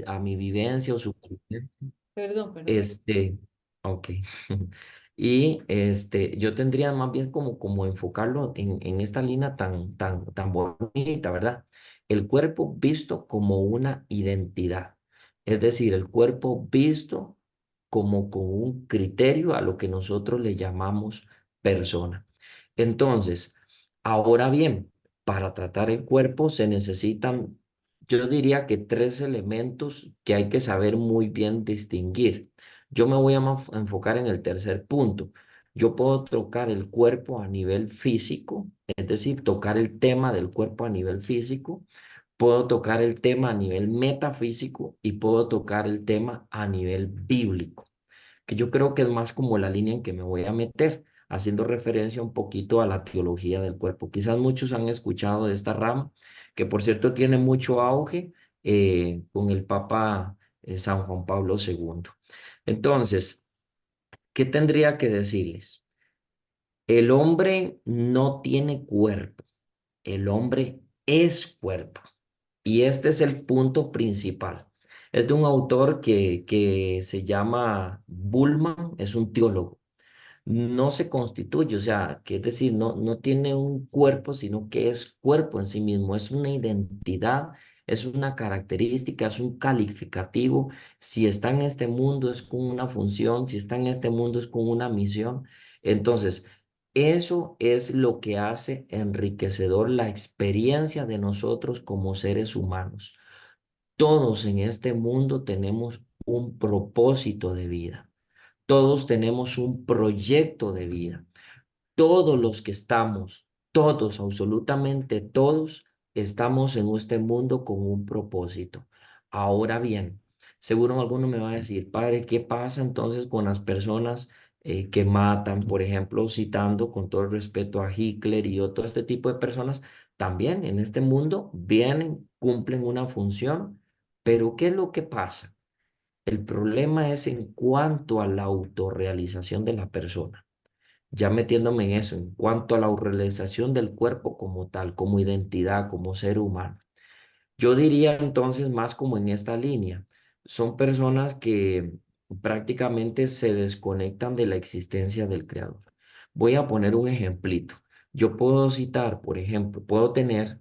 a mi vivencia o supervivencia. Perdón. Este, ok. Y yo tendría más bien como enfocarlo en esta línea tan bonita, ¿verdad? El cuerpo visto como una identidad. Es decir, el cuerpo visto como con un criterio a lo que nosotros le llamamos persona. Entonces, ahora bien, para tratar el cuerpo se necesitan, yo diría que tres elementos que hay que saber muy bien distinguir. Yo me voy a enfocar en el tercer punto. Yo puedo tocar el cuerpo a nivel físico, es decir, tocar el tema del cuerpo a nivel físico. Puedo tocar el tema a nivel metafísico y puedo tocar el tema a nivel bíblico, que yo creo que es más como la línea en que me voy a meter, haciendo referencia un poquito a la teología del cuerpo. Quizás muchos han escuchado de esta rama, que por cierto tiene mucho auge con el Papa San Juan Pablo II. Entonces, ¿qué tendría que decirles? El hombre no tiene cuerpo, el hombre es cuerpo. Y este es el punto principal. Es de un autor que se llama Bullman, es un teólogo. No se constituye, o sea, que es decir, no tiene un cuerpo, sino que es cuerpo en sí mismo, es una identidad, es una característica, es un calificativo. Si está en este mundo es con una función, si está en este mundo es con una misión. Entonces, eso es lo que hace enriquecedor la experiencia de nosotros como seres humanos. Todos en este mundo tenemos un propósito de vida. Todos tenemos un proyecto de vida. Todos los que estamos, todos, absolutamente todos, estamos en este mundo con un propósito. Ahora bien, seguro alguno me va a decir, padre, ¿qué pasa entonces con las personas que matan, por ejemplo, citando con todo el respeto a Hitler y todo este tipo de personas? También en este mundo vienen, cumplen una función, pero ¿qué es lo que pasa? El problema es en cuanto a la autorrealización de la persona. Ya metiéndome en eso, en cuanto a la autorrealización del cuerpo como tal, como identidad, como ser humano. Yo diría entonces más como en esta línea. Son personas que prácticamente se desconectan de la existencia del creador. Voy a poner un ejemplito. Yo puedo citar, por ejemplo, puedo tener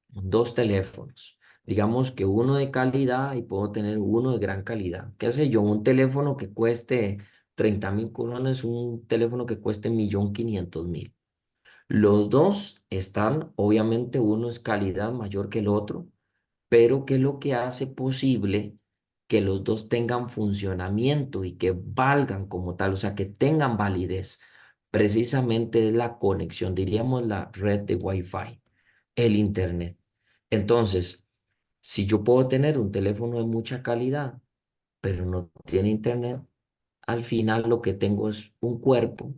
dos teléfonos. Digamos que uno de calidad y puedo tener uno de gran calidad. ¿Qué sé yo? Un teléfono que cueste 30.000 colones, un teléfono que cueste 1.500.000. Los dos están, obviamente uno es calidad mayor que el otro, pero ¿qué es lo que hace posible que los dos tengan funcionamiento y que valgan como tal? O sea, que tengan validez? Precisamente es la conexión, diríamos la red de Wi-Fi, el Internet. Entonces, si yo puedo tener un teléfono de mucha calidad, pero no tiene Internet, al final lo que tengo es un cuerpo,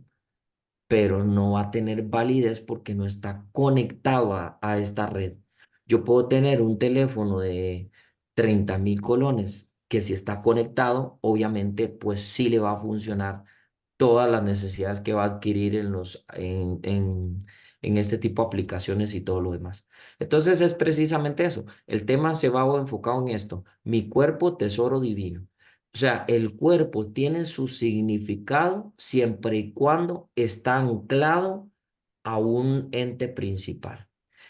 pero no va a tener validez porque no está conectado a esta red. Yo puedo tener un teléfono de 30.000 colones que si está conectado, obviamente, pues sí le va a funcionar todas las necesidades que va a adquirir en este tipo de aplicaciones y todo lo demás. Entonces es precisamente eso. El tema se va enfocado en esto. Mi cuerpo, tesoro divino. O sea, el cuerpo tiene su significado siempre y cuando está anclado a un ente principal.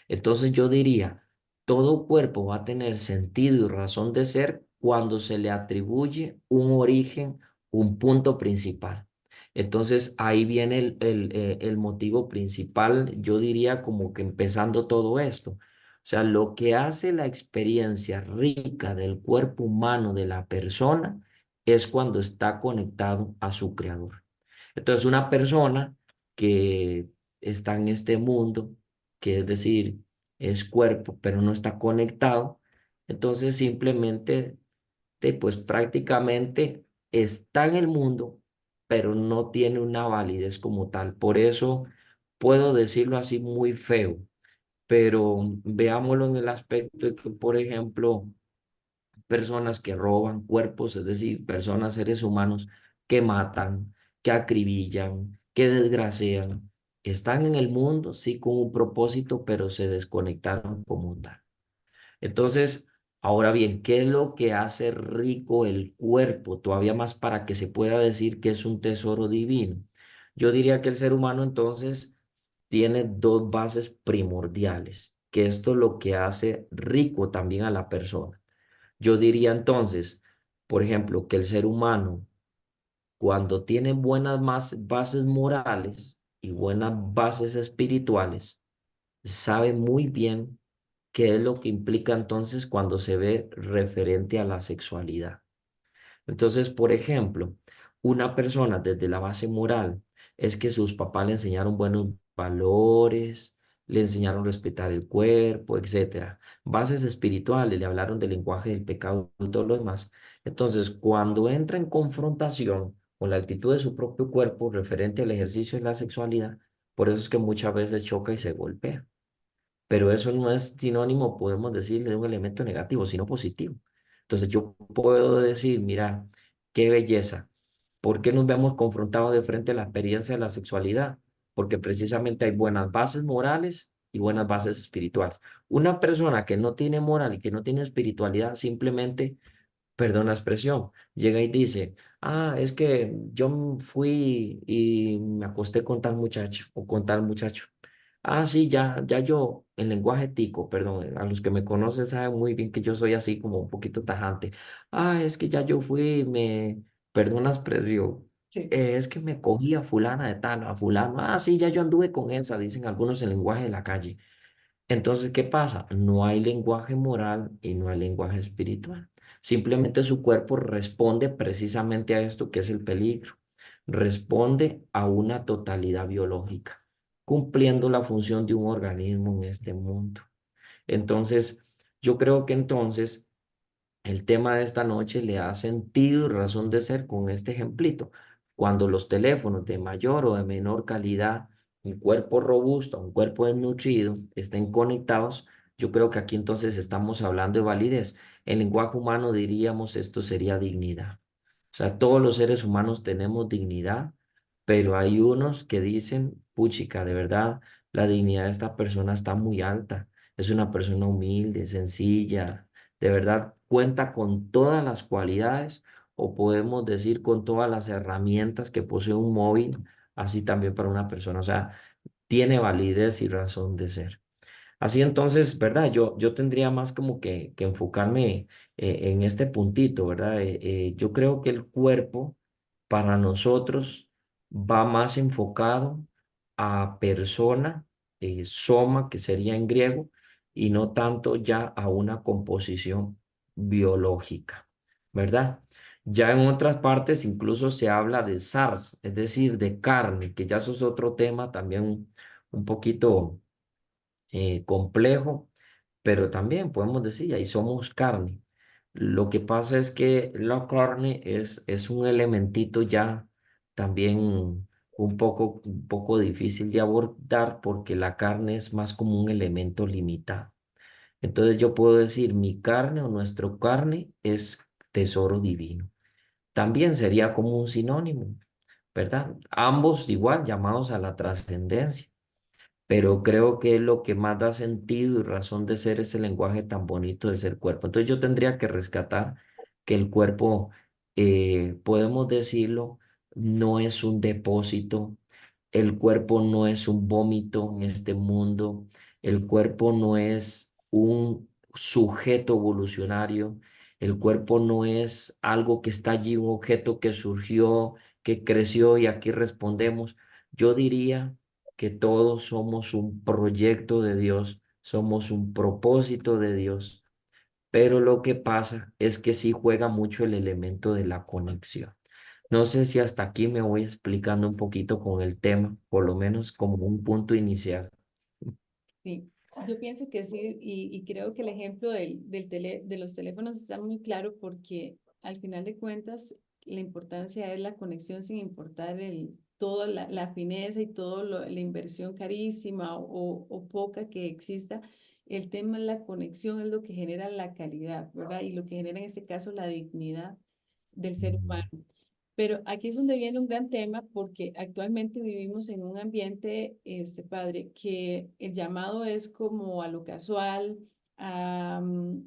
Entonces yo diría, todo cuerpo va a tener sentido y razón de ser cuando se le atribuye un origen, un punto principal. Entonces ahí viene el motivo principal, yo diría como que empezando todo esto. O sea, lo que hace la experiencia rica del cuerpo humano de la persona es cuando está conectado a su creador. Entonces, una persona que está en este mundo, que es decir, es cuerpo, pero no está conectado, entonces simplemente, pues prácticamente está en el mundo, pero no tiene una validez como tal. Por eso puedo decirlo así muy feo, pero veámoslo en el aspecto de que, por ejemplo, personas que roban cuerpos, es decir, personas, seres humanos que matan, que acribillan, que desgracian. Están en el mundo, sí, con un propósito, pero se desconectaron como tal. Entonces, Ahora bien, ¿qué es lo que hace rico el cuerpo? Todavía más para que se pueda decir que es un tesoro divino. Yo diría que el ser humano entonces tiene dos bases primordiales, que esto es lo que hace rico también a la persona. Yo diría entonces, por ejemplo, que el ser humano, cuando tiene buenas bases morales y buenas bases espirituales, sabe muy bien qué es lo que implica entonces cuando se ve referente a la sexualidad. Entonces, por ejemplo, una persona desde la base moral es que sus papás le enseñaron buenos valores, le enseñaron a respetar el cuerpo, etcétera. Bases espirituales, le hablaron del lenguaje del pecado y todo lo demás. Entonces, cuando entra en confrontación con la actitud de su propio cuerpo referente al ejercicio de la sexualidad, por eso es que muchas veces choca y se golpea. Pero eso no es sinónimo, podemos decirle, de un elemento negativo, sino positivo. Entonces yo puedo decir, mira, qué belleza. ¿Por qué nos vemos confrontados de frente a la experiencia de la sexualidad? Porque precisamente hay buenas bases morales y buenas bases espirituales. Una persona que no tiene moral y que no tiene espiritualidad simplemente, perdón la expresión, llega y dice, ah, es que yo fui y me acosté con tal muchacha o con tal muchacho. Ah, sí, ya yo, en lenguaje tico, perdón, a los que me conocen saben muy bien que yo soy así como un poquito tajante. Ah, es que ya yo fui, perdón la expresión, Sí. es que me cogí a fulana de tal, a fulano. Ah, sí, ya yo anduve con esa, dicen algunos en lenguaje de la calle. Entonces, ¿qué pasa? No hay lenguaje moral y no hay lenguaje espiritual. Simplemente su cuerpo responde precisamente a esto que es el peligro. Responde a una totalidad biológica, cumpliendo la función de un organismo en este mundo. Entonces, yo creo que entonces el tema de esta noche le ha sentido y razón de ser con este ejemplito. Cuando los teléfonos de mayor o de menor calidad, un cuerpo robusto, un cuerpo desnutrido, estén conectados, yo creo que aquí entonces estamos hablando de validez. En lenguaje humano diríamos esto sería dignidad. O sea, todos los seres humanos tenemos dignidad, pero hay unos que dicen, puchica, de verdad, la dignidad de esta persona está muy alta. Es una persona humilde, sencilla, de verdad cuenta con todas las cualidades o podemos decir con todas las herramientas que posee un móvil, así también para una persona. O sea, tiene validez y razón de ser. Así entonces, ¿verdad? Yo tendría más como que enfocarme en este puntito, ¿verdad? Yo creo que el cuerpo para nosotros va más enfocado a persona, soma, que sería en griego, y no tanto ya a una composición biológica, ¿verdad? Ya en otras partes incluso se habla de SARS, es decir, de carne, que ya eso es otro tema también un poquito complejo, pero también podemos decir, ahí somos carne. Lo que pasa es que la carne es un elementito ya también un poco difícil de abordar porque la carne es más como un elemento limitado. Entonces yo puedo decir, mi carne o nuestro carne es tesoro divino. También sería como un sinónimo, ¿verdad? Ambos igual llamados a la trascendencia, pero creo que lo que más da sentido y razón de ser es el lenguaje tan bonito de ser cuerpo. Entonces yo tendría que rescatar que el cuerpo, podemos decirlo, no es un depósito, el cuerpo no es un vómito en este mundo, el cuerpo no es un sujeto evolucionario, el cuerpo no es algo que está allí, un objeto que surgió, que creció y aquí respondemos. Yo diría que todos somos un proyecto de Dios, somos un propósito de Dios, pero lo que pasa es que sí juega mucho el elemento de la conexión. No sé si hasta aquí me voy explicando un poquito con el tema, por lo menos como un punto inicial. Sí, yo pienso que sí, y creo que el ejemplo de los teléfonos está muy claro porque al final de cuentas la importancia es la conexión sin importar toda la fineza y toda la inversión carísima o poca que exista. El tema es la conexión, es lo que genera la calidad, ¿verdad? Y lo que genera en este caso la dignidad del ser Mm, humano. Pero aquí es donde viene un gran tema porque actualmente vivimos en un ambiente, padre, que el llamado es como a lo casual, a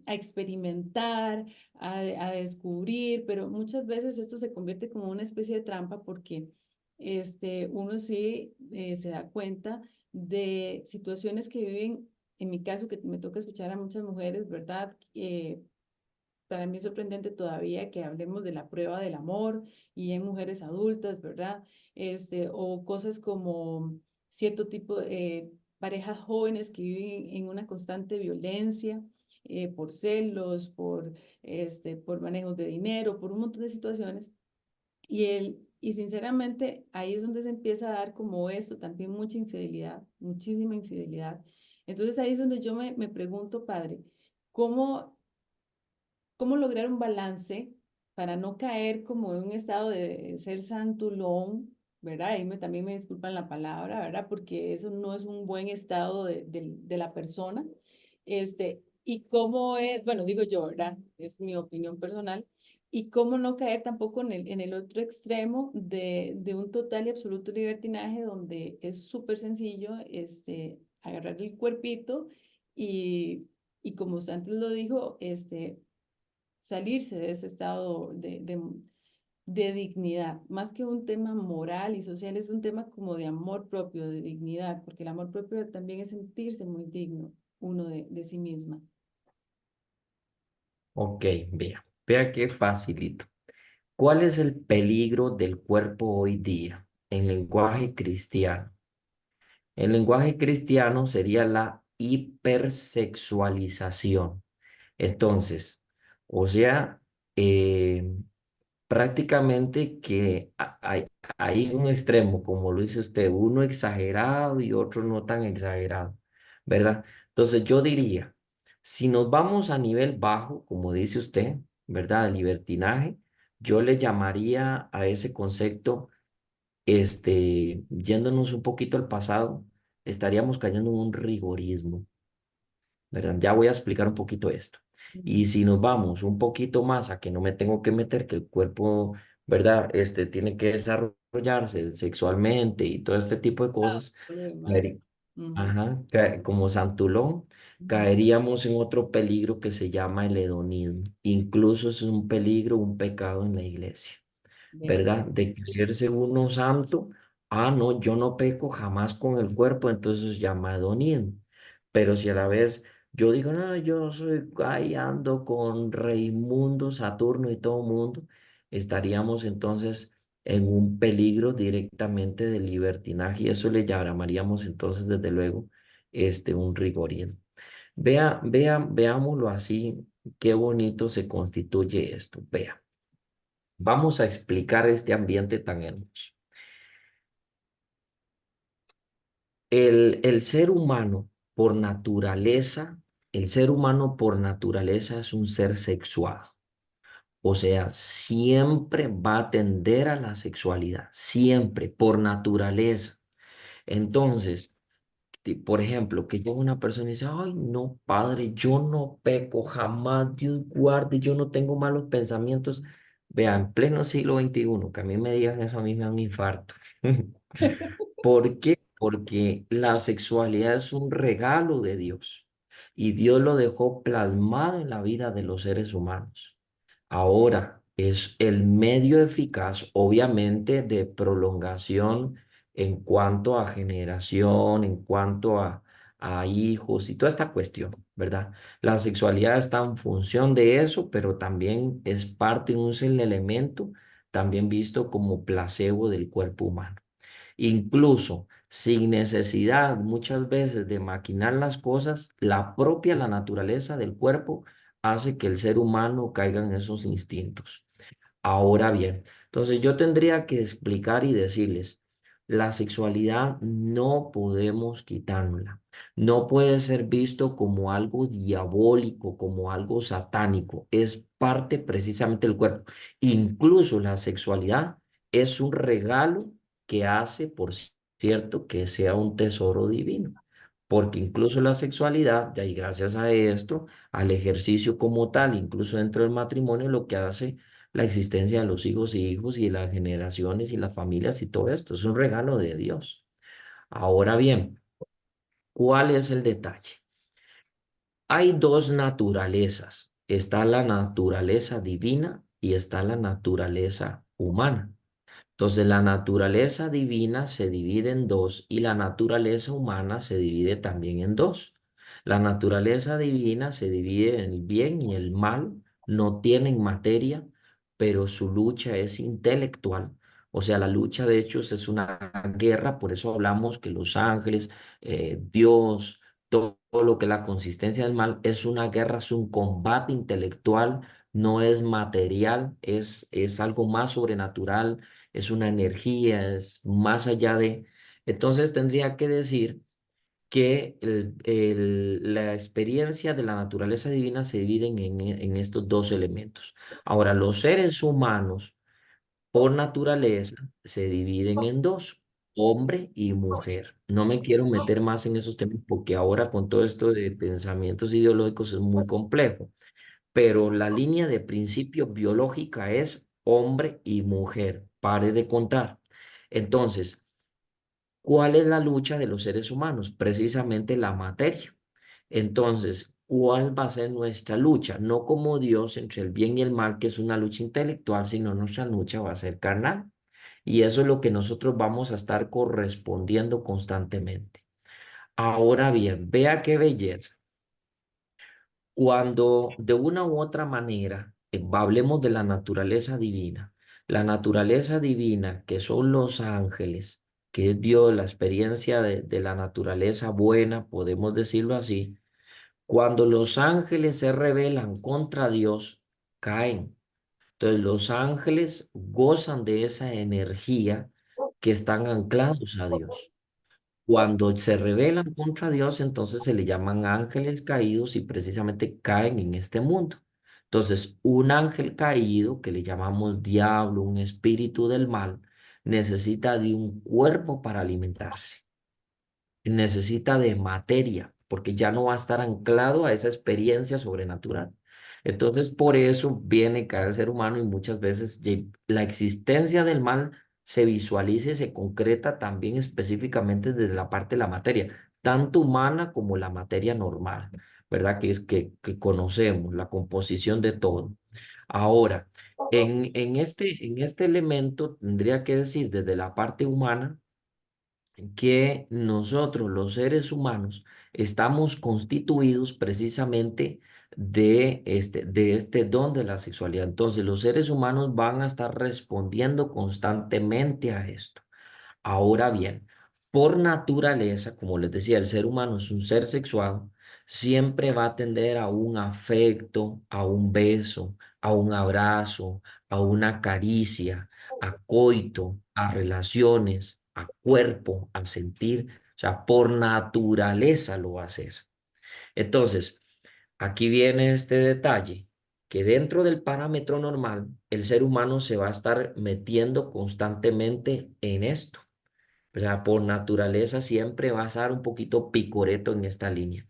experimentar, a descubrir, pero muchas veces esto se convierte como una especie de trampa porque uno sí se da cuenta de situaciones que viven, en mi caso, que me toca escuchar a muchas mujeres, ¿verdad? Para mí es sorprendente todavía que hablemos de la prueba del amor y en mujeres adultas, ¿verdad? O cosas como cierto tipo de parejas jóvenes que viven en una constante violencia por celos, por manejos de dinero, por un montón de situaciones. Y sinceramente ahí es donde se empieza a dar como esto, también mucha infidelidad, muchísima infidelidad. Entonces ahí es donde yo me pregunto, padre, ¿cómo cómo lograr un balance para no caer como en un estado de ser santulón, ¿verdad? También me disculpan la palabra, ¿verdad? Porque eso no es un buen estado de la persona. Y cómo es, bueno, digo yo, ¿verdad? Es mi opinión personal. Y cómo no caer tampoco en el otro extremo de un total y absoluto libertinaje donde es súper sencillo agarrar el cuerpito y, y como usted antes lo dijo, salirse de ese estado de dignidad, más que un tema moral y social, es un tema como de amor propio, de dignidad, porque el amor propio también es sentirse muy digno uno de sí misma. Ok, vea qué facilito. ¿Cuál es el peligro del cuerpo hoy día en lenguaje cristiano? El lenguaje cristiano sería la hipersexualización. Entonces, o sea, eh, prácticamente que hay un extremo, como lo dice usted, uno exagerado y otro no tan exagerado, ¿verdad? Entonces yo diría, si nos vamos a nivel bajo, como dice usted, ¿verdad? El libertinaje, yo le llamaría a ese concepto, yéndonos un poquito al pasado, estaríamos cayendo en un rigorismo. ¿Verdad? Ya voy a explicar un poquito esto. Y Ujú. si nos vamos un poquito más a que no me tengo que meter, que el cuerpo, ¿verdad? Tiene que desarrollarse sexualmente y todo este tipo de Ah, cosas, todo lo demás. caeri- Ujú, ajá, como Santulón, ujú. caeríamos en otro peligro que se llama el hedonismo. Incluso es un peligro, un pecado en la iglesia. Vea, ¿Verdad? De creerse uno santo. Ah, no, yo no peco jamás con el cuerpo, entonces llama hedonismo. Pero si a la vez yo digo, no, yo soy, ahí ando con Raimundo, Saturno y todo mundo, estaríamos entonces en un peligro directamente de libertinaje y eso le llamaríamos entonces, desde luego, un rigorismo. Veámoslo así, qué bonito se constituye esto. Vea. Vamos a explicar este ambiente tan hermoso. El ser humano, por naturaleza, el ser humano por naturaleza es un ser sexuado. O sea, siempre va a tender a la sexualidad, siempre, por naturaleza. Entonces, por ejemplo, que llega una persona y dice, ay, no, padre, yo no peco jamás, Dios guarde, yo no tengo malos pensamientos. Vea, en pleno siglo XXI, que a mí me digan eso, a mí me da un infarto. ¿Por qué? Porque la sexualidad es un regalo de Dios y Dios lo dejó plasmado en la vida de los seres humanos. Ahora es el medio eficaz, obviamente, de prolongación en cuanto a generación, en cuanto a hijos y toda esta cuestión, ¿verdad? La sexualidad está en función de eso, pero también es parte, es el elemento también visto como placebo del cuerpo humano. Incluso sin necesidad muchas veces de maquinar las cosas, la naturaleza del cuerpo hace que el ser humano caiga en esos instintos. Ahora bien, entonces yo tendría que explicar y decirles, la sexualidad no podemos quitárnosla. No puede ser visto como algo diabólico, como algo satánico. Es parte precisamente del cuerpo. Incluso la sexualidad es un regalo que hace, por cierto, que sea un tesoro divino. Porque incluso la sexualidad, y gracias a esto, al ejercicio como tal, incluso dentro del matrimonio, lo que hace la existencia de los hijos y hijos y las generaciones y las familias y todo esto. Es un regalo de Dios. Ahora bien, ¿cuál es el detalle? Hay dos naturalezas. Está la naturaleza divina y está la naturaleza humana. Entonces, la naturaleza divina se divide en dos y la naturaleza humana se divide también en dos. La naturaleza divina se divide en el bien y el mal, no tienen materia, pero su lucha es intelectual. O sea, la lucha de hechos es una guerra, por eso hablamos que los ángeles, Dios, todo lo que es la consistencia del mal es una guerra, es un combate intelectual, no es material, es algo más sobrenatural, es una energía, es más allá de... Entonces tendría que decir que la experiencia de la naturaleza divina se divide en estos dos elementos. Ahora, los seres humanos, por naturaleza, se dividen en dos, hombre y mujer. No me quiero meter más en esos temas porque ahora con todo esto de pensamientos ideológicos es muy complejo, pero la línea de principio biológica es hombre y mujer. Pare de contar. Entonces, ¿cuál es la lucha de los seres humanos? Precisamente la materia. Entonces, ¿cuál va a ser nuestra lucha? No como Dios entre el bien y el mal, que es una lucha intelectual, sino nuestra lucha va a ser carnal. Y eso es lo que nosotros vamos a estar correspondiendo constantemente. Ahora bien, vea qué belleza. Cuando de una u otra manera hablemos de la naturaleza divina que son los ángeles, que es Dios, la experiencia de la naturaleza buena, podemos decirlo así, cuando los ángeles se rebelan contra Dios, caen. Entonces los ángeles gozan de esa energía que están anclados a Dios. Cuando se rebelan contra Dios, entonces se le llaman ángeles caídos y precisamente caen en este mundo. Entonces, un ángel caído, que le llamamos diablo, un espíritu del mal, necesita de un cuerpo para alimentarse, necesita de materia, porque ya no va a estar anclado a esa experiencia sobrenatural. Entonces, por eso viene cada ser humano y muchas veces la existencia del mal se visualiza y se concreta también específicamente desde la parte de la materia, tanto humana como la materia normal, ¿verdad? Que es que conocemos, la composición de todo. Ahora, en este elemento tendría que decir desde la parte humana, que nosotros, los seres humanos, estamos constituidos precisamente de este don de la sexualidad. Entonces, los seres humanos van a estar respondiendo constantemente a esto. Ahora bien, por naturaleza, como les decía, el ser humano es un ser sexual, siempre va a tender a un afecto, a un beso, a un abrazo, a una caricia, a coito, a relaciones, a cuerpo, a sentir. O sea, por naturaleza lo va a hacer. Entonces, aquí viene este detalle, que dentro del parámetro normal, el ser humano se va a estar metiendo constantemente en esto. O sea, por naturaleza siempre va a estar un poquito picoreto en esta línea.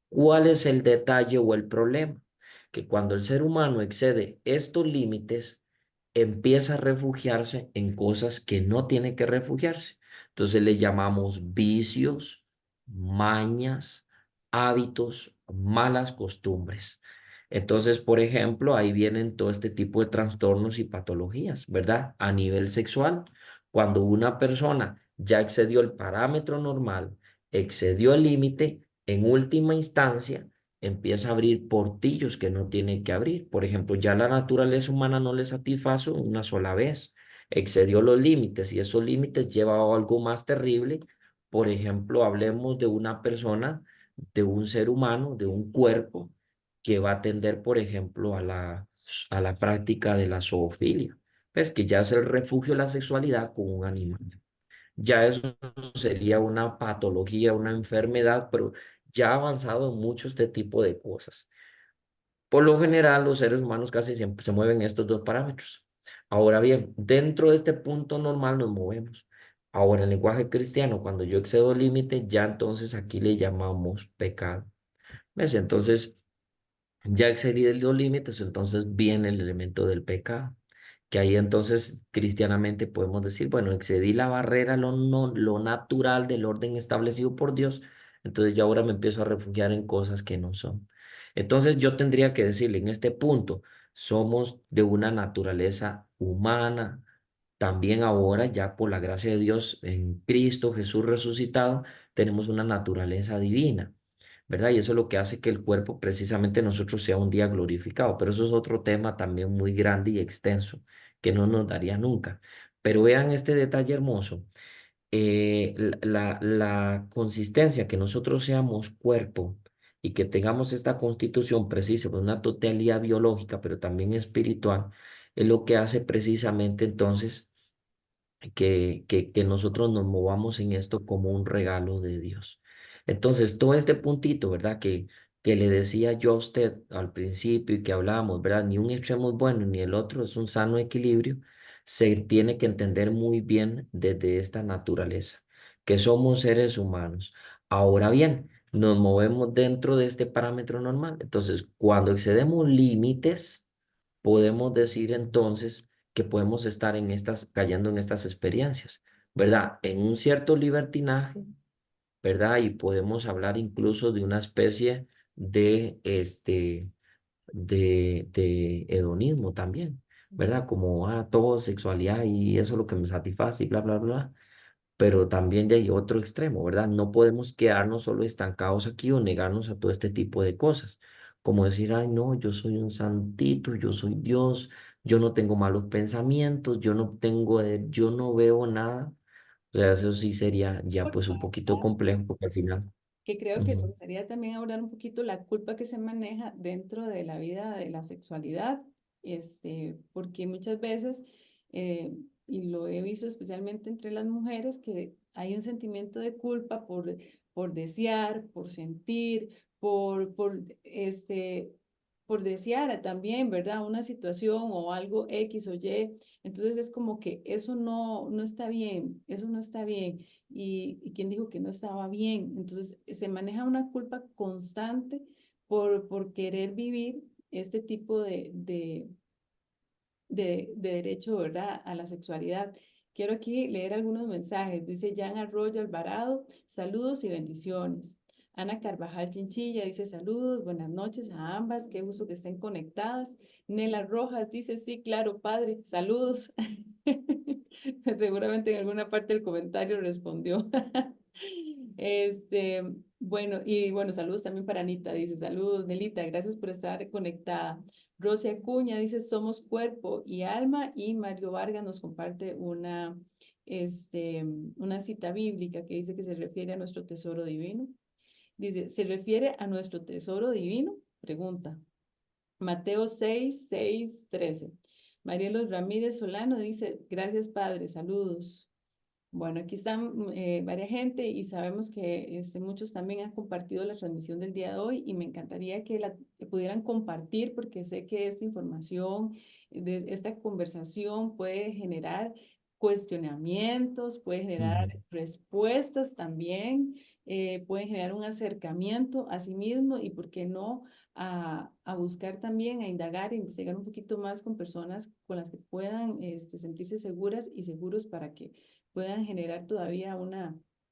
¿Cuál es el detalle o el problema? Que cuando el ser humano excede estos límites, empieza a refugiarse en cosas que no tiene que refugiarse. Entonces le llamamos vicios, mañas, hábitos, malas costumbres. Entonces, por ejemplo, ahí vienen todo este tipo de trastornos y patologías, ¿verdad? A nivel sexual, cuando una persona ya excedió el parámetro normal, excedió el límite, en última instancia empieza a abrir portillos que no tiene que abrir. Por ejemplo, ya la naturaleza humana no le satisface una sola vez, excedió los límites y esos límites llevan a algo más terrible. Por ejemplo, hablemos de una persona, de un ser humano, de un cuerpo que va a tender, por ejemplo, a la práctica de la zoofilia, pues que ya es el refugio de la sexualidad con un animal. Ya eso sería una patología, una enfermedad, pero ya ha avanzado mucho este tipo de cosas. Por lo general, los seres humanos casi siempre se mueven en estos dos parámetros. Ahora bien, dentro de este punto normal nos movemos. Ahora, en el lenguaje cristiano, cuando yo excedo el límite, ya entonces aquí le llamamos pecado. ¿Ves? Entonces, ya excedí los límites, entonces viene el elemento del pecado, que ahí entonces cristianamente podemos decir, bueno, excedí la barrera, lo natural del orden establecido por Dios, entonces ya ahora me empiezo a refugiar en cosas que no son. Entonces yo tendría que decirle en este punto, somos de una naturaleza humana, también ahora ya por la gracia de Dios en Cristo Jesús resucitado, tenemos una naturaleza divina, ¿verdad? Y eso es lo que hace que el cuerpo precisamente nosotros sea un día glorificado, pero eso es otro tema también muy grande y extenso que no nos daría nunca. Pero vean este detalle hermoso, la consistencia, que nosotros seamos cuerpo y que tengamos esta constitución precisa, pues, una totalidad biológica, pero también espiritual, es lo que hace precisamente entonces que nosotros nos movamos en esto como un regalo de Dios. Entonces, todo este puntito, ¿verdad? Que le decía yo a usted al principio y que hablábamos, ¿verdad? Ni un extremo es bueno ni el otro, es un sano equilibrio. Se tiene que entender muy bien desde esta naturaleza, que somos seres humanos. Ahora bien, nos movemos dentro de este parámetro normal. Entonces, cuando excedemos límites, podemos decir entonces que podemos estar en estas, cayendo en estas experiencias, ¿verdad? En un cierto libertinaje, ¿verdad? Y podemos hablar incluso de una especie de, de hedonismo también, ¿verdad? Como, todo sexualidad y eso es lo que me satisface y bla, bla, bla, pero también de ahí otro extremo, ¿verdad? No podemos quedarnos solo estancados aquí o negarnos a todo este tipo de cosas, como decir, ay, no, yo soy un santito, yo soy Dios, yo no tengo malos pensamientos, yo no tengo, yo no veo nada. O sea, eso sí sería ya pues un poquito complejo porque al final. Que creo que me Ujú, gustaría también hablar un poquito la culpa que se maneja dentro de la vida de la sexualidad, porque muchas veces, y lo he visto especialmente entre las mujeres, que hay un sentimiento de culpa por desear, por sentir, por desear también, ¿verdad? Una situación o algo X o Y. Entonces es como que eso no está bien, eso no está bien y quién dijo que no estaba bien. Entonces se maneja una culpa constante por querer vivir este tipo de derecho, ¿verdad?, a la sexualidad. Quiero aquí leer algunos mensajes. Dice Jan Arroyo Alvarado, saludos y bendiciones. Ana Carvajal Chinchilla dice saludos, buenas noches a ambas, qué gusto que estén conectadas. Nela Rojas dice sí, claro, padre, saludos. Seguramente en alguna parte del comentario respondió. Este, bueno, saludos también para Anita, dice saludos, Nelita, gracias por estar conectada. Rosy Acuña dice, somos cuerpo y alma, y Mario Vargas nos comparte una cita bíblica que dice que se refiere a nuestro tesoro divino. Dice, ¿se refiere a nuestro tesoro divino? Pregunta. Mateo 6, 6, 13. Marielos Ramírez Solano dice, gracias Padre, saludos. Bueno, aquí están varias gente y sabemos que muchos también han compartido la transmisión del día de hoy y me encantaría que la que pudieran compartir porque sé que esta información, esta conversación puede generar cuestionamientos, puede generar ujú, respuestas también, puede generar un acercamiento a sí mismo y, ¿por qué no?, a buscar también, a indagar, a investigar un poquito más con personas con las que puedan sentirse seguras y seguros para que puedan generar todavía un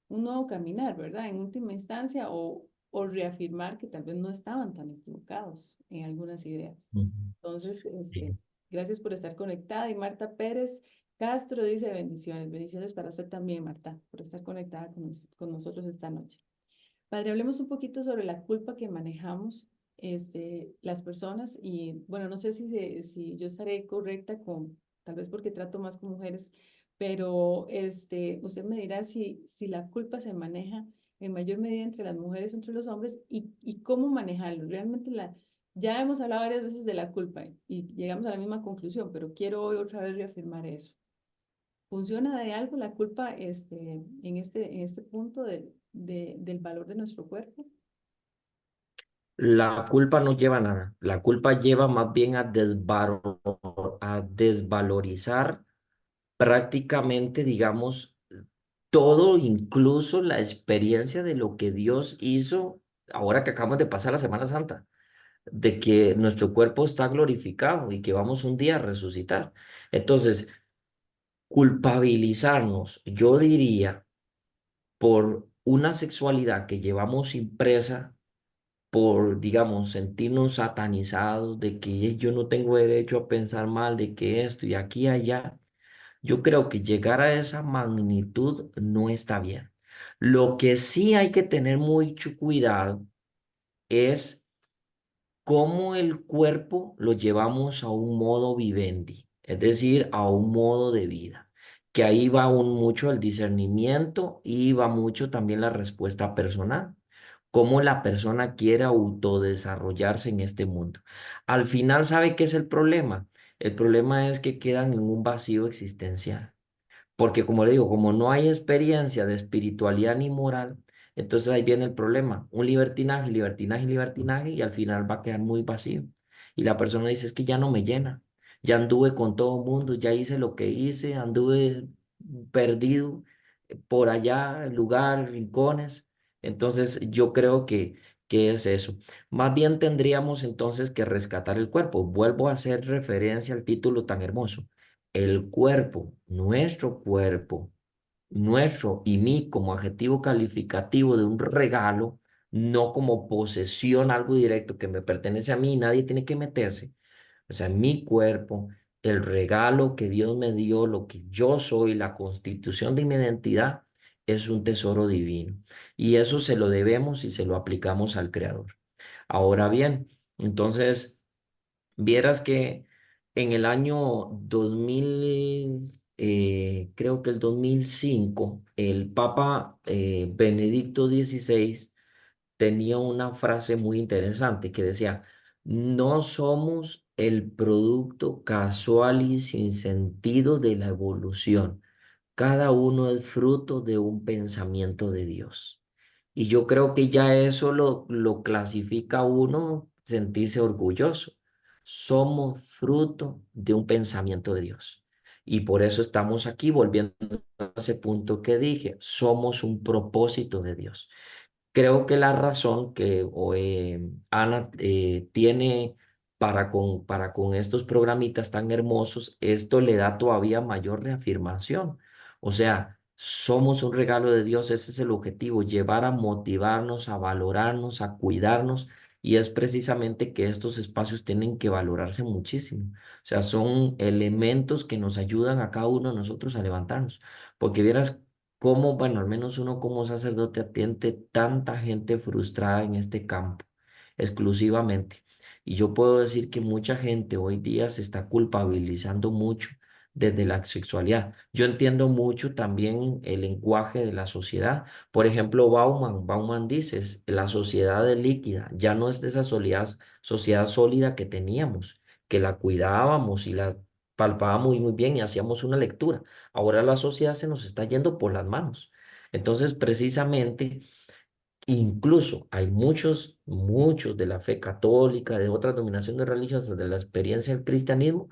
nuevo caminar, ¿verdad? En última instancia, o reafirmar que tal vez no estaban tan equivocados en algunas ideas. ujú. Entonces, Sí. gracias por estar conectada. Y Marta Pérez Castro dice bendiciones, bendiciones para usted también, Marta, por estar conectada con nosotros esta noche. Padre, hablemos un poquito sobre la culpa que manejamos las personas y bueno, no sé si yo estaré correcta tal vez porque trato más con mujeres, pero usted me dirá si la culpa se maneja en mayor medida entre las mujeres o entre los hombres y cómo manejarlo. Realmente ya hemos hablado varias veces de la culpa y llegamos a la misma conclusión, pero quiero hoy otra vez reafirmar eso. ¿Funciona de algo la culpa en este punto del valor de nuestro cuerpo? La culpa no lleva a nada. La culpa lleva más bien a a desvalorizar prácticamente, digamos, todo, incluso la experiencia de lo que Dios hizo ahora que acabamos de pasar la Semana Santa, de que nuestro cuerpo está glorificado y que vamos un día a resucitar. Entonces, culpabilizarnos, yo diría, por una sexualidad que llevamos impresa por, digamos, sentirnos satanizados, de que yo no tengo derecho a pensar mal, de que esto y aquí y allá. Yo creo que llegar a esa magnitud no está bien. Lo que sí hay que tener mucho cuidado es cómo el cuerpo lo llevamos a un modo vivendi, es decir, a un modo de vida, que ahí va mucho el discernimiento y va mucho también la respuesta personal, cómo la persona quiere autodesarrollarse en este mundo. Al final, ¿sabe qué es el problema? El problema es que quedan en un vacío existencial. Porque como le digo, como no hay experiencia de espiritualidad ni moral, entonces ahí viene el problema. Un libertinaje, libertinaje, libertinaje y al final va a quedar muy vacío. Y la persona dice, es que ya no me llena. Ya anduve con todo el mundo, ya hice lo que hice, anduve perdido por allá, en lugares, rincones. Entonces yo creo que es eso. Más bien tendríamos entonces que rescatar el cuerpo. Vuelvo a hacer referencia al título tan hermoso, el cuerpo, nuestro y mí como adjetivo calificativo de un regalo, no como posesión, algo directo que me pertenece a mí y nadie tiene que meterse. O sea, mi cuerpo, el regalo que Dios me dio, lo que yo soy, la constitución de mi identidad, es un tesoro divino. Y eso se lo debemos y se lo aplicamos al Creador. Ahora bien, entonces... Vieras que en el año 2000, creo que el 2005, el Papa Benedicto XVI tenía una frase muy interesante que decía, no somos el producto casual y sin sentido de la evolución. Cada uno es fruto de un pensamiento de Dios. Y yo creo que ya eso lo clasifica a uno sentirse orgulloso. Somos fruto de un pensamiento de Dios. Y por eso estamos aquí, volviendo a ese punto que dije, somos un propósito de Dios. Creo que la razón que Ana tiene para con estos programitas tan hermosos, esto le da todavía mayor reafirmación. O sea, somos un regalo de Dios, ese es el objetivo, llevar a motivarnos, a valorarnos, a cuidarnos, y es precisamente que estos espacios tienen que valorarse muchísimo. O sea, son elementos que nos ayudan a cada uno de nosotros a levantarnos. Porque vieras cómo, bueno, al menos uno como sacerdote atiende tanta gente frustrada en este campo, exclusivamente. Y yo puedo decir que mucha gente hoy día se está culpabilizando mucho desde la sexualidad. Yo entiendo mucho también el lenguaje de la sociedad. Por ejemplo, Bauman dice, la sociedad es líquida, ya no es de esa sociedad sólida que teníamos, que la cuidábamos y la palpábamos muy bien y hacíamos una lectura. Ahora la sociedad se nos está yendo por las manos. Entonces, precisamente, incluso hay muchos de la fe católica, de otras denominaciones religiosas, de la experiencia del cristianismo,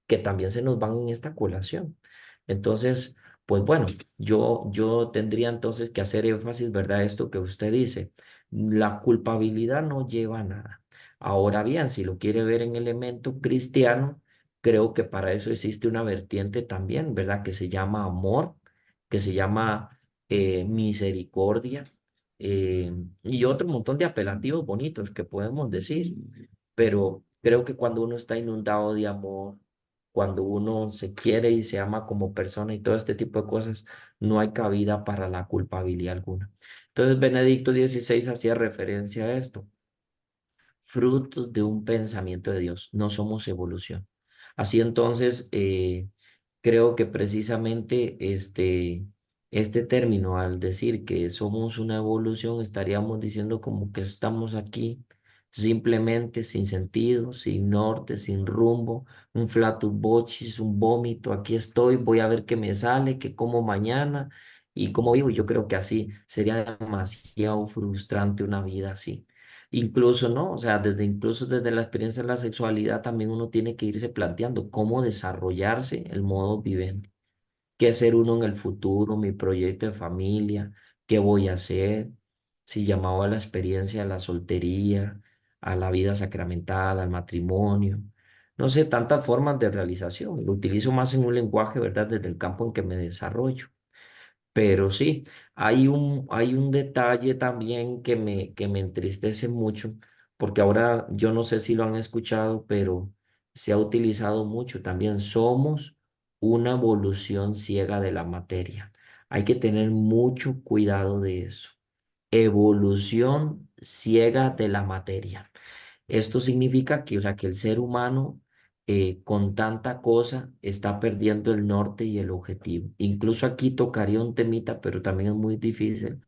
que también se nos van en esta colación. Entonces, pues bueno, yo tendría entonces que hacer énfasis, ¿verdad? Esto que usted dice, la culpabilidad no lleva a nada. Ahora bien, si lo quiere ver en elemento cristiano, creo que para eso existe una vertiente también, ¿verdad? Que se llama amor, que se llama misericordia y otro montón de apelativos bonitos que podemos decir, pero creo que cuando uno está inundado de amor, cuando uno se quiere y se ama como persona y todo este tipo de cosas, no hay cabida para la culpabilidad alguna. Entonces, Benedicto XVI hacía referencia a esto, frutos de un pensamiento de Dios, no somos evolución. Así entonces, creo que precisamente este término, al decir que somos una evolución, estaríamos diciendo como que estamos aquí simplemente sin sentido, sin norte, sin rumbo, un flatus vocis, un vómito, aquí estoy, voy a ver qué me sale, qué como mañana y cómo vivo. Yo creo que así sería demasiado frustrante una vida así. Incluso, ¿no? O sea, incluso desde la experiencia de la sexualidad también uno tiene que irse planteando cómo desarrollarse el modo vivendi, qué ser uno en el futuro, mi proyecto de familia, qué voy a hacer, si llamaba a la experiencia, a la soltería, a la vida sacramental, al matrimonio. No sé, tantas formas de realización. Lo utilizo más en un lenguaje, ¿verdad? Desde el campo en que me desarrollo. Pero sí, hay un detalle también que me entristece mucho, porque ahora yo no sé si lo han escuchado, pero se ha utilizado mucho también. Somos una evolución ciega de la materia. Hay que tener mucho cuidado de eso. Evolución ciega de la materia. Esto significa que, o sea, que el ser humano con tanta cosa está perdiendo el norte y el objetivo. Incluso aquí tocaría un temita, pero también es muy difícil,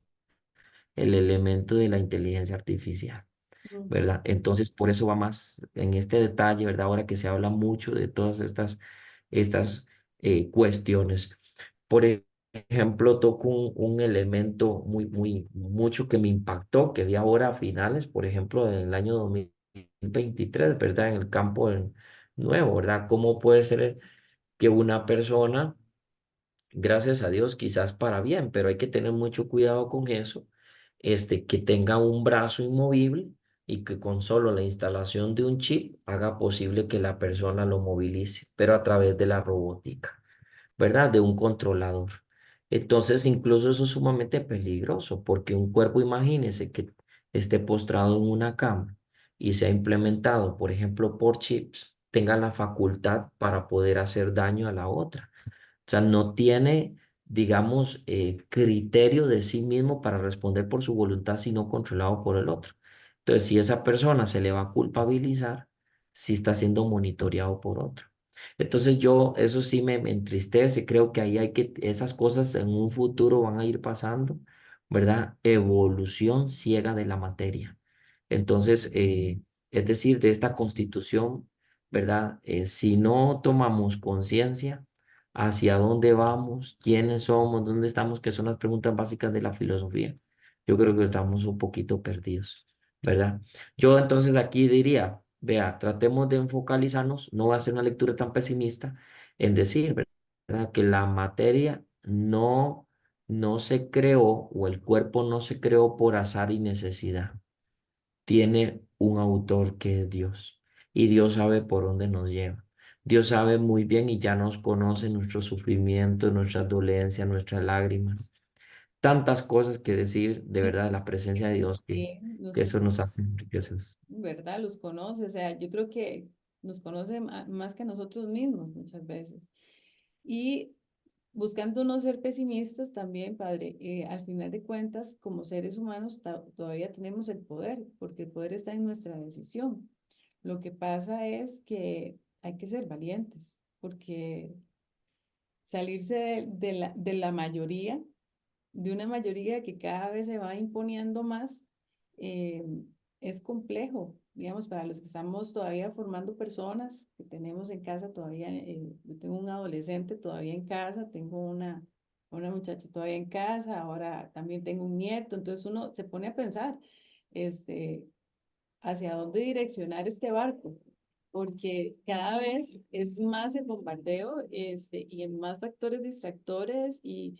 el elemento de la inteligencia artificial, Ujú, ¿verdad? Entonces, por eso va más en este detalle, ¿verdad? Ahora que se habla mucho de todas estas cuestiones. Por ejemplo, toco un elemento mucho que me impactó, que vi ahora a finales, por ejemplo, en el año 2023, ¿verdad? En el campo nuevo, ¿verdad? ¿Cómo puede ser que una persona, gracias a Dios, quizás para bien, pero hay que tener mucho cuidado con eso, que tenga un brazo inmovible y que con solo la instalación de un chip haga posible que la persona lo movilice, pero a través de la robótica, ¿verdad? De un controlador. Entonces, incluso eso es sumamente peligroso, porque un cuerpo, imagínese que esté postrado en una cama y sea implementado, por ejemplo, por chips, tenga la facultad para poder hacer daño a la otra. O sea, no tiene, digamos, criterio de sí mismo para responder por su voluntad, sino controlado por el otro. Entonces, si esa persona se le va a culpabilizar, si está siendo monitoreado por otro. Entonces yo, eso sí me entristece, creo que ahí hay que, esas cosas en un futuro van a ir pasando, ¿verdad? Evolución ciega de la materia. Entonces, es decir, de esta constitución, ¿verdad? Si no tomamos conciencia hacia dónde vamos, quiénes somos, dónde estamos, que son las preguntas básicas de la filosofía, yo creo que estamos un poquito perdidos, ¿verdad? Yo entonces aquí diría, vea, tratemos de enfocalizarnos, no va a ser una lectura tan pesimista, en decir, ¿verdad? Que la materia no se creó o el cuerpo no se creó por azar y necesidad. Tiene un autor que es Dios y Dios sabe por dónde nos lleva. Dios sabe muy bien y ya nos conoce nuestros sufrimientos, nuestras dolencias, nuestras lágrimas. Tantas cosas que decir de verdad de la presencia de Dios sí, que eso nos hace enriquecer. ¿verdad? Los conoce, o sea, yo creo que nos conoce más que nosotros mismos muchas veces. Y buscando no ser pesimistas también, padre, al final de cuentas, como seres humanos todavía tenemos el poder, porque el poder está en nuestra decisión. Lo que pasa es que hay que ser valientes, porque salirse de la mayoría, de una mayoría que cada vez se va imponiendo más, eh, es complejo. Digamos, para los que estamos todavía formando personas, que tenemos en casa todavía, yo tengo un adolescente todavía en casa, tengo una muchacha todavía en casa, ahora también tengo un nieto, entonces uno se pone a pensar, este, hacia dónde direccionar este barco, porque cada vez es más el bombardeo, y en más factores distractores y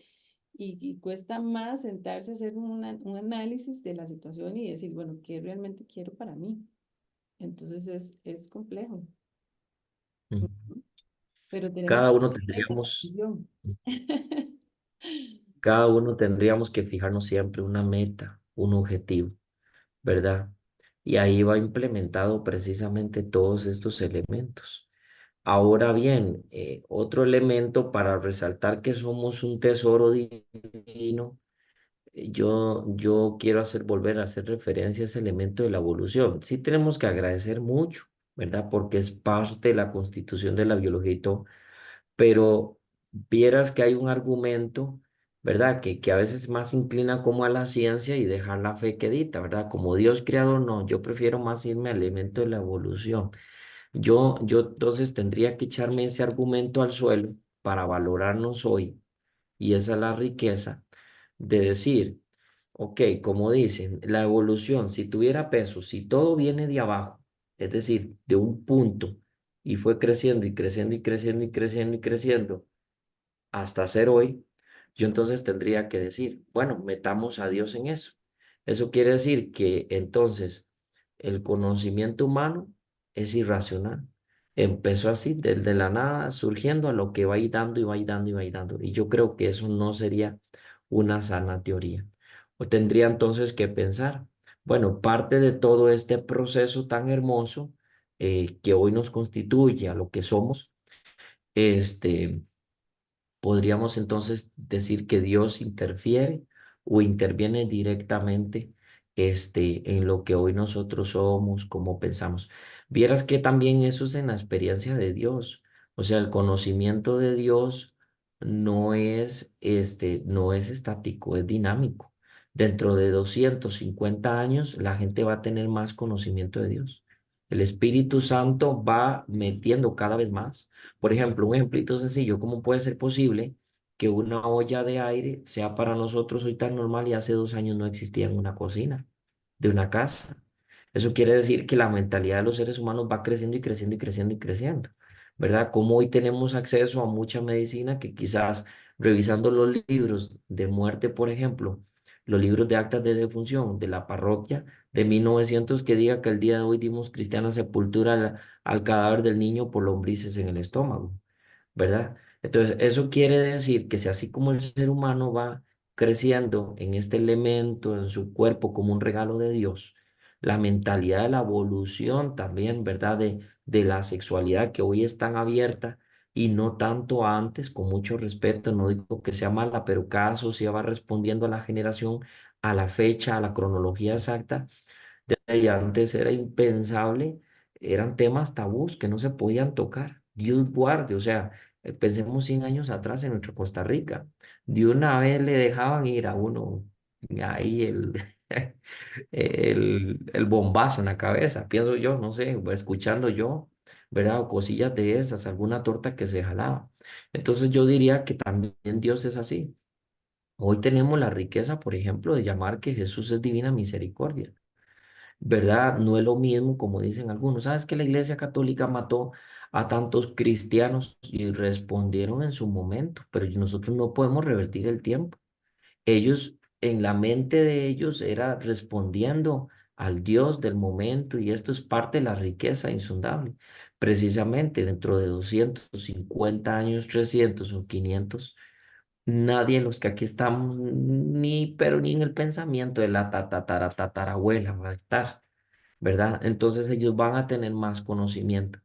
cuesta más sentarse a hacer un análisis de la situación y decir, bueno, ¿qué realmente quiero para mí? Entonces es complejo, Mm. pero tenemos Cada que uno tomar esa tendríamos, decisión. cada uno tendríamos que fijarnos siempre una meta, un objetivo, ¿verdad? Y ahí va implementado precisamente todos estos elementos. Ahora bien, otro elemento para resaltar que somos un tesoro divino, yo quiero volver a hacer referencia a ese elemento de la evolución. Sí tenemos que agradecer mucho, ¿verdad? Porque es parte de la constitución de la biología y todo, pero vieras que hay un argumento, ¿verdad? Que a veces más inclina como a la ciencia y dejar la fe quedita, ¿verdad? Como Dios creador, no, yo prefiero más irme al elemento de la evolución. Yo entonces tendría que echarme ese argumento al suelo para valorarnos hoy, y esa es la riqueza de decir, ok, como dicen, la evolución, si tuviera peso, si todo viene de abajo, es decir, de un punto, y fue creciendo y creciendo y creciendo y creciendo y creciendo hasta ser hoy, yo entonces tendría que decir, bueno, metamos a Dios en eso. Eso quiere decir que entonces el conocimiento humano es irracional. Empezó así, desde la nada, surgiendo a lo que va a ir dando y va a ir dando y va a ir dando. Y yo creo que eso no sería una sana teoría. O tendría entonces que pensar, bueno, parte de todo este proceso tan hermoso que hoy nos constituye a lo que somos, este, podríamos entonces decir que Dios interfiere o interviene directamente en lo que hoy nosotros somos, como pensamos. Vieras que también eso es en la experiencia de Dios. O sea, el conocimiento de Dios no es estático, es dinámico. Dentro de 250 años, la gente va a tener más conocimiento de Dios. El Espíritu Santo va metiendo cada vez más. Por ejemplo, un ejemplito sencillo, ¿cómo puede ser posible que una olla de aire sea para nosotros hoy tan normal y hace 2 años no existía en una cocina de una casa? Eso quiere decir que la mentalidad de los seres humanos va creciendo y creciendo y creciendo y creciendo, ¿verdad? Como hoy tenemos acceso a mucha medicina que quizás revisando los libros de muerte, por ejemplo, los libros de actas de defunción de la parroquia de 1900 que diga que el día de hoy dimos cristiana sepultura al cadáver del niño por lombrices en el estómago, ¿verdad? Entonces, eso quiere decir que si así como el ser humano va creciendo en este elemento, en su cuerpo como un regalo de Dios, la mentalidad de la evolución también, ¿verdad? De la sexualidad que hoy es tan abierta y no tanto antes, con mucho respeto, no digo que sea mala, pero cada sociedad va respondiendo a la generación, a la fecha, a la cronología exacta y antes era impensable, eran temas tabús que no se podían tocar. Dios guarde, o sea, pensemos 100 años atrás en nuestra Costa Rica. De una vez le dejaban ir a uno ahí el bombazo en la cabeza, pienso yo, no sé, escuchando yo, ¿verdad? O cosillas de esas, alguna torta que se jalaba. Entonces yo diría que también Dios es así. Hoy tenemos la riqueza, por ejemplo, de llamar que Jesús es divina misericordia. ¿Verdad? No es lo mismo como dicen algunos. ¿Sabes que la Iglesia Católica mató a tantos cristianos y respondieron en su momento? Pero nosotros no podemos revertir el tiempo. Ellos, en la mente de ellos, era respondiendo al Dios del momento y esto es parte de la riqueza insondable. Precisamente dentro de 250 años, 300 o 500, nadie de los que aquí estamos, pero ni en el pensamiento de la tatarabuela va a estar. ¿Verdad? Entonces ellos van a tener más conocimiento.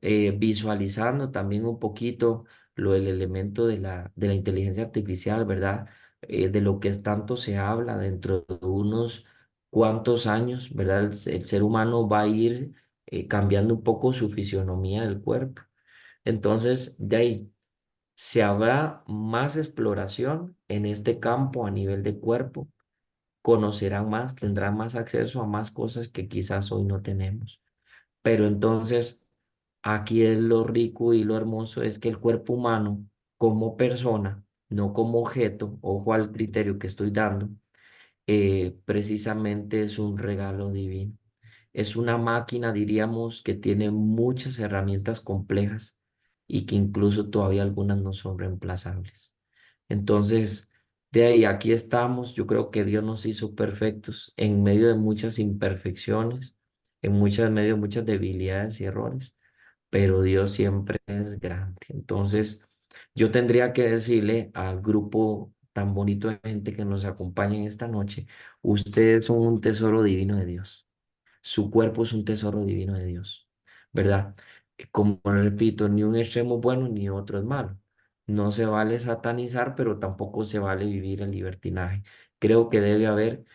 Visualizando también un poquito el elemento de la inteligencia artificial, ¿verdad? De lo que es tanto se habla dentro de unos cuantos años, ¿verdad? El ser humano va a ir cambiando un poco su fisionomía del cuerpo. Entonces, de ahí se habrá más exploración en este campo a nivel de cuerpo, conocerán más, tendrán más acceso a más cosas que quizás hoy no tenemos. Pero entonces, aquí es lo rico y lo hermoso es que el cuerpo humano, como persona, no como objeto, ojo al criterio que estoy dando, precisamente es un regalo divino. Es una máquina, diríamos, que tiene muchas herramientas complejas y que incluso todavía algunas no son reemplazables. Entonces, de ahí aquí estamos. Yo creo que Dios nos hizo perfectos en medio de muchas imperfecciones, en medio de muchas debilidades y errores, pero Dios siempre es grande. Entonces, yo tendría que decirle al grupo tan bonito de gente que nos acompaña en esta noche, ustedes son un tesoro divino de Dios. Su cuerpo es un tesoro divino de Dios, ¿verdad? Como repito, ni un extremo es bueno ni otro es malo. No se vale satanizar, pero tampoco se vale vivir en libertinaje. Creo que debe haber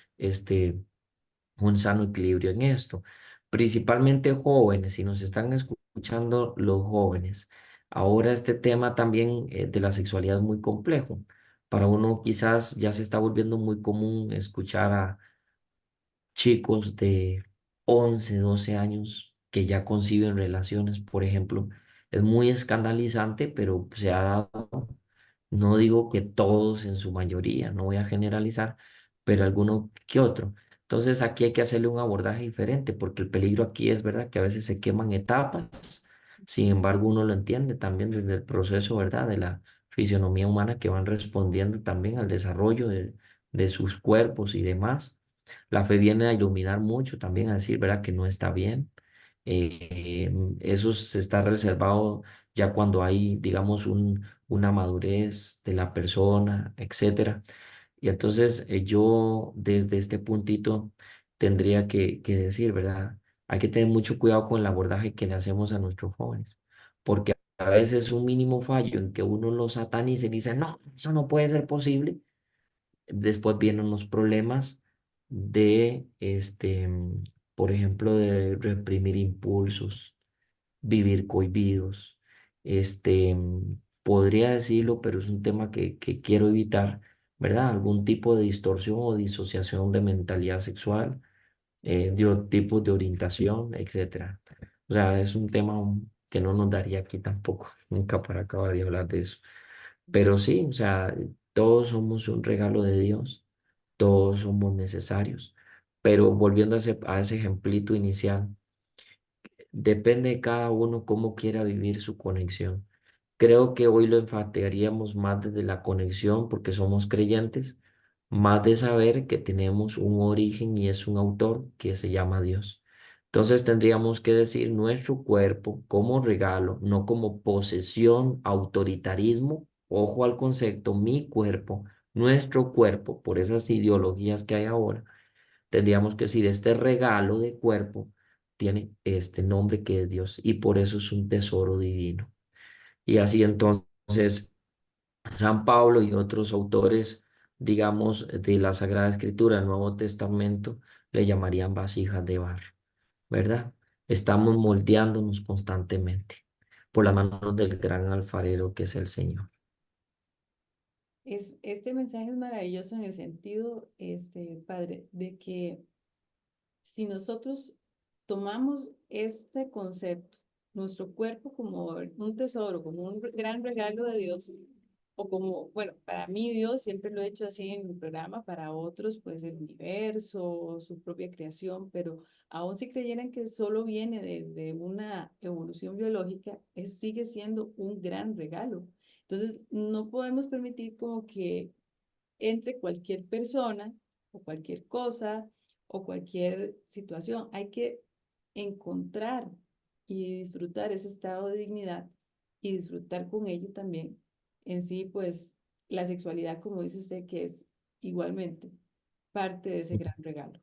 un sano equilibrio en esto. Principalmente jóvenes, si nos están escuchando los jóvenes. Ahora este tema también de la sexualidad es muy complejo. Para uno quizás ya se está volviendo muy común escuchar a chicos de 11 12 años que ya conciben relaciones, por ejemplo. Es muy escandalizante, pero se ha dado, no digo que todos en su mayoría, no voy a generalizar, pero alguno que otro. Entonces aquí hay que hacerle un abordaje diferente, porque el peligro aquí es verdad que a veces se queman etapas, sin embargo uno lo entiende también desde el proceso, ¿verdad? De la fisionomía humana que van respondiendo también al desarrollo de sus cuerpos y demás. La fe viene a iluminar mucho también, a decir, ¿verdad? Que no está bien. Eso se está reservado ya cuando hay, digamos, una madurez de la persona, etcétera. Y entonces yo desde este puntito tendría que decir, ¿verdad? Hay que tener mucho cuidado con el abordaje que le hacemos a nuestros jóvenes, porque a veces un mínimo fallo en que uno lo satanice y dice, no, eso no puede ser posible. Después vienen los problemas de, por ejemplo, de reprimir impulsos, vivir cohibidos. Podría decirlo, pero es un tema que quiero evitar, ¿verdad? Algún tipo de distorsión o disociación de mentalidad sexual, de tipos de orientación, etcétera. O sea, es un tema que no nos daría aquí tampoco, nunca para acabar de hablar de eso. Pero sí, o sea, todos somos un regalo de Dios, todos somos necesarios. Pero volviendo a ese ejemplito inicial, depende de cada uno cómo quiera vivir su conexión. Creo que hoy lo enfatizaríamos más desde la conexión porque somos creyentes, más de saber que tenemos un origen y es un autor que se llama Dios. Entonces tendríamos que decir nuestro cuerpo como regalo, no como posesión, autoritarismo. Ojo al concepto, mi cuerpo, nuestro cuerpo, por esas ideologías que hay ahora tendríamos que decir, este regalo de cuerpo tiene este nombre que es Dios y por eso es un tesoro divino. Y así entonces, San Pablo y otros autores, digamos, de la Sagrada Escritura, el Nuevo Testamento, le llamarían vasijas de barro, ¿verdad? Estamos moldeándonos constantemente por las manos del gran alfarero que es el Señor. Este mensaje es maravilloso en el sentido, padre, de que si nosotros tomamos este concepto, nuestro cuerpo como un tesoro, como un gran regalo de Dios, o como, bueno, para mí Dios siempre lo he hecho así en mi programa, para otros pues el universo, su propia creación, pero aun si creyeran que solo viene de una evolución biológica, sigue siendo un gran regalo. Entonces, no podemos permitir como que entre cualquier persona o cualquier cosa o cualquier situación. Hay que encontrar y disfrutar ese estado de dignidad y disfrutar con ello también en sí, pues la sexualidad, como dice usted, que es igualmente parte de ese gran regalo.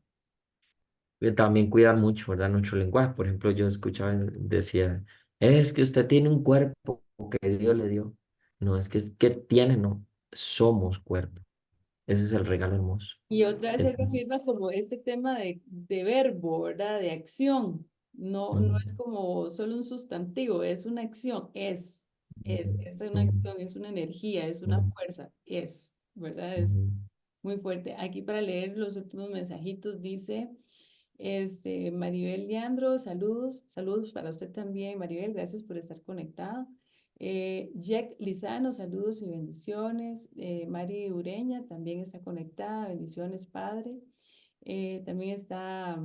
También cuidar mucho, ¿verdad? Nuestro lenguaje. Por ejemplo, yo escuchaba, decía, es que usted tiene un cuerpo que Dios le dio. No, es que tiene, no. Somos cuerpo. Ese es el regalo hermoso. Y otra vez se Entonces, reafirma como este tema de verbo, ¿verdad? De acción. No, no ujú, es como solo un sustantivo, es una acción, es una ujú, acción, es una energía, es una ujú, fuerza, ¿verdad? Es ujú, muy fuerte. Aquí para leer los últimos mensajitos dice, Maribel Leandro, saludos, saludos para usted también, Maribel, gracias por estar conectada. Jack Lizano, saludos y bendiciones. Mari Ureña también está conectada, bendiciones, padre. También está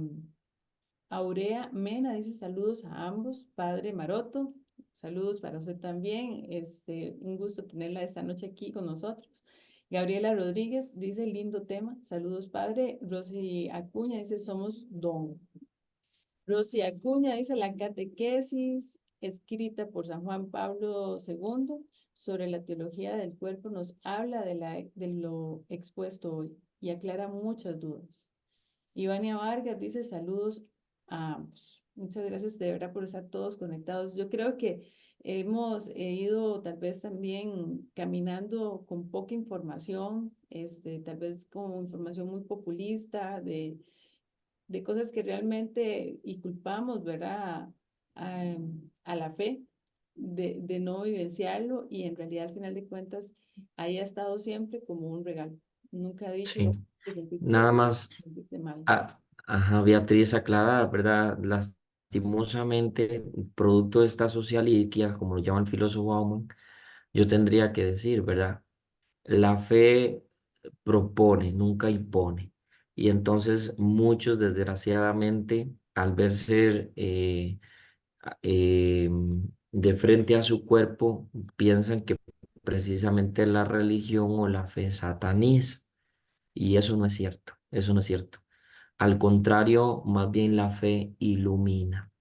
Aurea Mena, dice saludos a ambos, padre Maroto, saludos para usted también. Un gusto tenerla esta noche aquí con nosotros. Gabriela Rodríguez dice lindo tema, saludos padre. Rosy Acuña dice somos don. Rosy Acuña dice la catequesis escrita por San Juan Pablo II sobre la teología del cuerpo nos habla de lo expuesto hoy y aclara muchas dudas. Ivania Vargas dice saludos a ambos. Muchas gracias de verdad por estar todos conectados. Yo creo que hemos ido tal vez también caminando con poca información, tal vez con información muy populista de cosas que realmente y culpamos, ¿verdad? A, a la fe de no vivenciarlo y en realidad al final de cuentas ahí ha estado siempre como un regalo. Nunca ha dicho sí. que sentirte, Nada más, sentirte mal. ajá, Beatriz, aclarada, ¿verdad? Lastimosamente, producto de esta socialiquia, como lo llama el filósofo Bauman, yo tendría que decir, ¿verdad? La fe propone, nunca impone. Y entonces muchos, desgraciadamente, al verse de frente a su cuerpo, piensan que precisamente la religión o la fe sataniza. Y eso no es cierto, eso no es cierto. Al contrario, más bien la fe ilumina.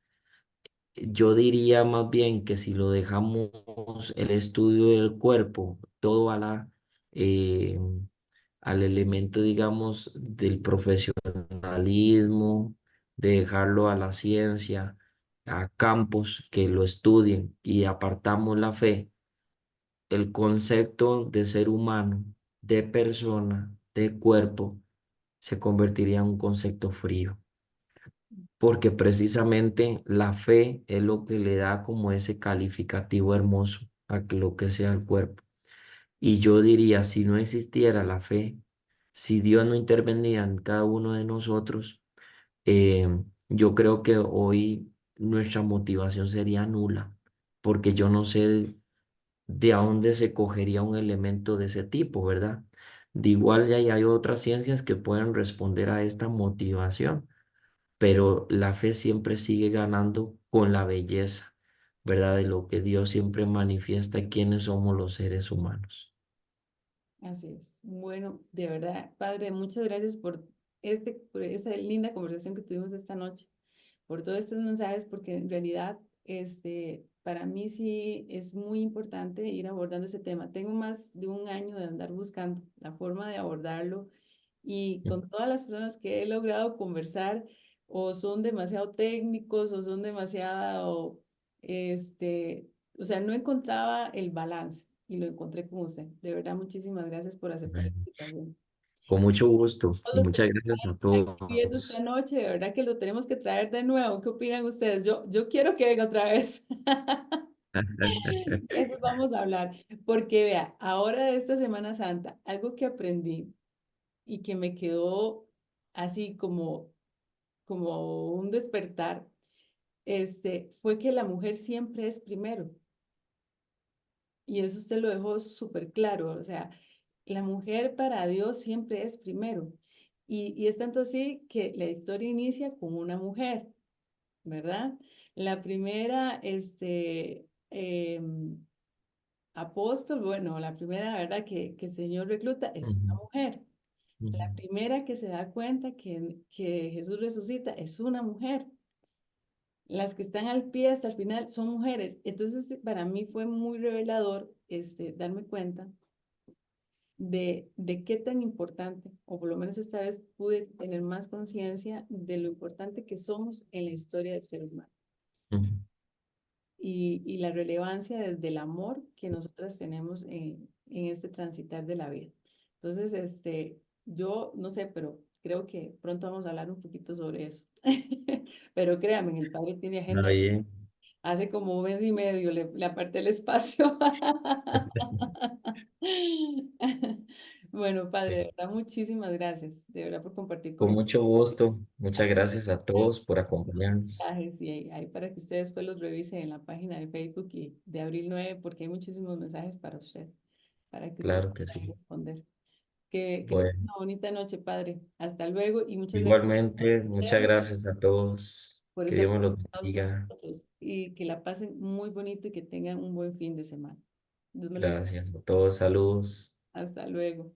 Yo diría más bien que si lo dejamos el estudio del cuerpo, todo a la, eh, al elemento, digamos, del profesionalismo, de dejarlo a la ciencia, a campos que lo estudien y apartamos la fe, el concepto de ser humano, de persona, de cuerpo, se convertiría en un concepto frío, porque precisamente la fe es lo que le da como ese calificativo hermoso a que lo que sea el cuerpo. Y yo diría, si no existiera la fe, si Dios no intervenía en cada uno de nosotros, eh, yo creo que hoy nuestra motivación sería nula, porque yo no sé de dónde se cogería un elemento de ese tipo, ¿verdad? De igual ya hay otras ciencias que pueden responder a esta motivación, pero la fe siempre sigue ganando con la belleza, ¿verdad? De lo que Dios siempre manifiesta quiénes somos los seres humanos. Así es. Bueno, de verdad, padre, muchas gracias por esta linda conversación que tuvimos esta noche, por todos estos mensajes, porque en realidad, para mí sí es muy importante ir abordando ese tema. Tengo más de un año de andar buscando la forma de abordarlo y con todas las personas que he logrado conversar, o son demasiado técnicos o son demasiado, o sea, no encontraba el balance y lo encontré con usted. De verdad, muchísimas gracias por aceptar la Bueno, invitación. con mucho gusto Todos y los que muchas gracias a están aquí viendo esta todos. noche, de verdad que lo tenemos que traer de nuevo. ¿Qué opinan ustedes? Yo quiero que venga otra vez. De eso vamos a hablar, porque vea, ahora de esta Semana Santa, algo que aprendí y que me quedó así como un despertar, fue que la mujer siempre es primero. Y eso usted lo dejó súper claro. O sea, la mujer para Dios siempre es primero. Y es tanto así que la historia inicia con una mujer, ¿verdad? La primera, apóstol, bueno, la primera, ¿verdad? Que el Señor recluta es una Ujú, mujer. La ujú, primera que se da cuenta que Jesús resucita es una mujer. Las que están al pie hasta el final son mujeres. Entonces, para mí fue muy revelador, darme cuenta de qué tan importante, o por lo menos esta vez pude tener más conciencia de lo importante que somos en la historia del ser humano ujú. y la relevancia desde el amor que nosotras tenemos en este transitar de la vida. Entonces, yo no sé, pero creo que pronto vamos a hablar un poquito sobre eso. Pero créanme, el padre tiene Está agenda. bien. Hace como un mes y medio le aparté el espacio. Bueno, padre, de Sí. verdad, muchísimas gracias, de verdad, por compartir Con conmigo mucho gusto. Muchas gracias a todos por acompañarnos. mensajes y ahí para que ustedes después los revisen en la página de Facebook y de Abril 9 porque hay muchísimos mensajes para usted, para que usted Claro que pueda sí. responder. Que tenga Bueno, una bonita noche, padre. Hasta luego y muchas gracias a igualmente, muchas ustedes gracias a todos. por Que estar Dios me los conectados con bendiga. nosotros y que la pasen muy bonito y que tengan un buen fin de semana. Dios me los bendiga. Gracias a todos. Saludos. Hasta luego.